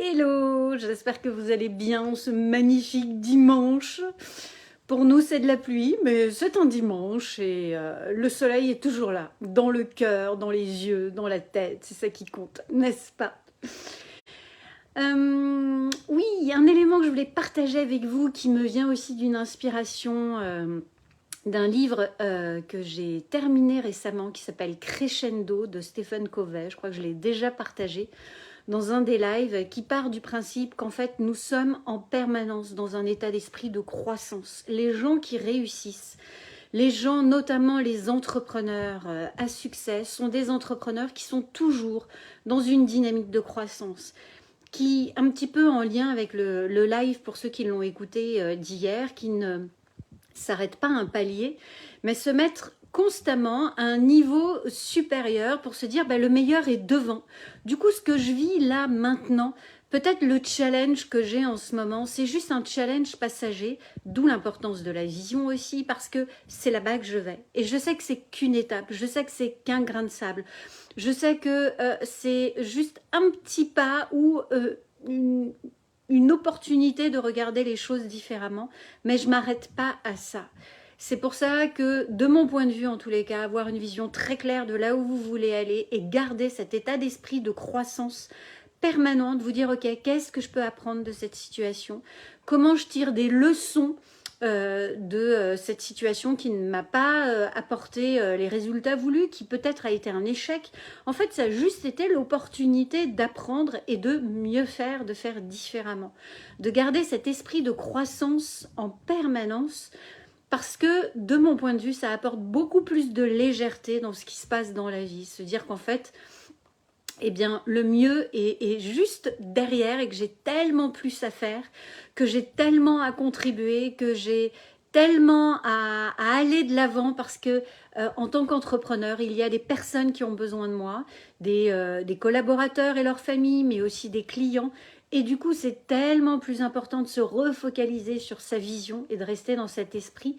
Hello, j'espère que vous allez bien ce magnifique dimanche. Pour nous, c'est de la pluie, mais c'est un dimanche et le soleil est toujours là, dans le cœur, dans les yeux, dans la tête, c'est ça qui compte, n'est-ce pas? Oui, il y a un élément que je voulais partager avec vous qui me vient aussi d'une inspiration d'un livre que j'ai terminé récemment qui s'appelle Crescendo de Stephen Covey. Je crois que je l'ai déjà partagé dans un des lives, qui part du principe qu'en fait nous sommes en permanence dans un état d'esprit de croissance. Les gens qui réussissent, les gens, notamment les entrepreneurs à succès, sont des entrepreneurs qui sont toujours dans une dynamique de croissance, qui, un petit peu en lien avec le live pour ceux qui l'ont écouté d'hier, qui ne s'arrête pas à un palier, mais se mettre constamment à un niveau supérieur pour se dire le meilleur est devant. Du coup, ce que je vis là maintenant, peut-être le challenge que j'ai en ce moment, c'est juste un challenge passager, d'où l'importance de la vision aussi, parce que c'est là-bas que je vais. Et je sais que c'est qu'une étape, je sais que c'est qu'un grain de sable, je sais que c'est juste un petit pas ou une opportunité de regarder les choses différemment, mais je ne m'arrête pas à ça. C'est pour ça que, de mon point de vue en tous les cas, avoir une vision très claire de là où vous voulez aller et garder cet état d'esprit de croissance permanente, vous dire ok, qu'est-ce que je peux apprendre de cette situation, comment je tire des leçons de cette situation qui ne m'a pas apporté les résultats voulus, qui peut-être a été un échec. En fait, ça a juste été l'opportunité d'apprendre et de mieux faire, de faire différemment, de garder cet esprit de croissance en permanence, parce que, de mon point de vue, ça apporte beaucoup plus de légèreté dans ce qui se passe dans la vie. Se dire qu'en fait, eh bien, le mieux est juste derrière et que j'ai tellement plus à faire, que j'ai tellement à contribuer, que j'ai tellement à aller de l'avant parce que en tant qu'entrepreneur, il y a des personnes qui ont besoin de moi, des collaborateurs et leurs familles, mais aussi des clients. Et du coup, c'est tellement plus important de se refocaliser sur sa vision et de rester dans cet esprit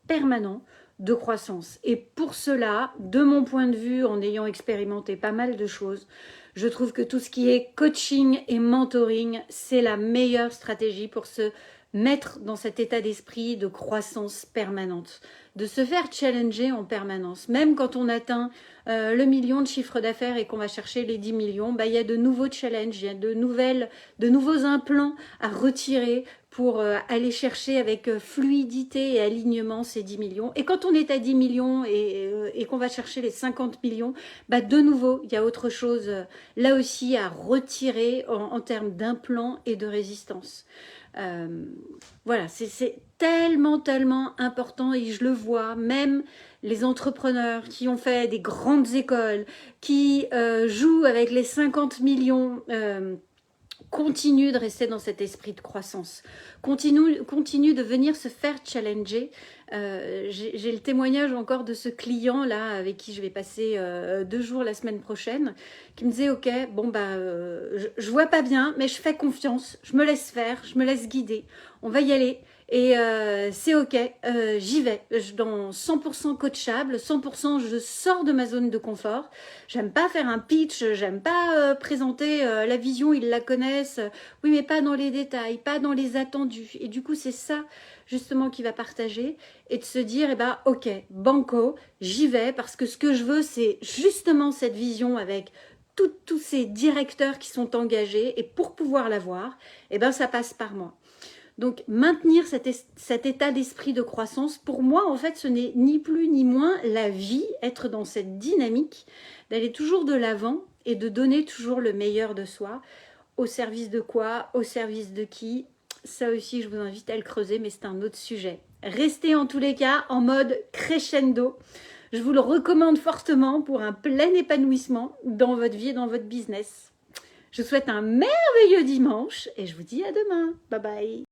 permanent de croissance. Et pour cela, de mon point de vue, en ayant expérimenté pas mal de choses, je trouve que tout ce qui est coaching et mentoring, c'est la meilleure stratégie pour se mettre dans cet état d'esprit de croissance permanente, de se faire challenger en permanence. Même quand on atteint le million de chiffre d'affaires et qu'on va chercher les 10 millions, il y a de nouveaux challenges, il y a de nouveaux implants à retirer pour aller chercher avec fluidité et alignement ces 10 millions. Et quand on est à 10 millions et qu'on va chercher les 50 millions, de nouveau, il y a autre chose là aussi à retirer en termes d'implants et de résistance. Voilà, c'est tellement important et je le vois, même les entrepreneurs qui ont fait des grandes écoles, qui jouent avec les 50 millions, continuent de rester dans cet esprit de croissance, continuent de venir se faire challenger. J'ai le témoignage encore de ce client là avec qui je vais passer 2 jours la semaine prochaine, qui me disait ok, je vois pas bien, mais je fais confiance, je me laisse faire, je me laisse guider, on va y aller. Et c'est ok, j'y vais, dans 100% coachable, 100% je sors de ma zone de confort. J'aime pas faire un pitch, j'aime pas présenter la vision, ils la connaissent, oui mais pas dans les détails, pas dans les attendus. Et du coup c'est ça justement qu'il va partager et de se dire ok, banco, j'y vais parce que ce que je veux c'est justement cette vision avec tous ces directeurs qui sont engagés et pour pouvoir l'avoir, ça passe par moi. Donc maintenir cet état d'esprit de croissance, pour moi en fait ce n'est ni plus ni moins la vie, être dans cette dynamique, d'aller toujours de l'avant et de donner toujours le meilleur de soi. Au service de quoi? Au service de qui? Ça aussi je vous invite à le creuser, mais c'est un autre sujet. Restez en tous les cas en mode crescendo. Je vous le recommande fortement pour un plein épanouissement dans votre vie et dans votre business. Je vous souhaite un merveilleux dimanche et je vous dis à demain. Bye bye.